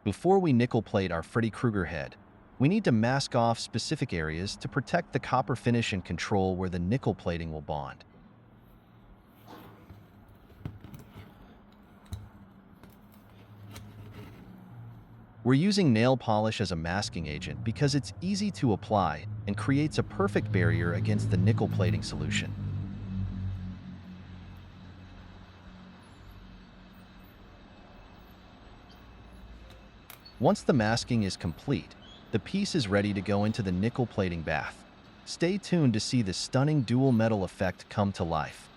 Before we nickel plate our Freddy Krueger head, we need to mask off specific areas to protect the copper finish and control where the nickel plating will bond. We're using nail polish as a masking agent because it's easy to apply and creates a perfect barrier against the nickel plating solution. Once the masking is complete, the piece is ready to go into the nickel plating bath. Stay tuned to see the stunning dual metal effect come to life.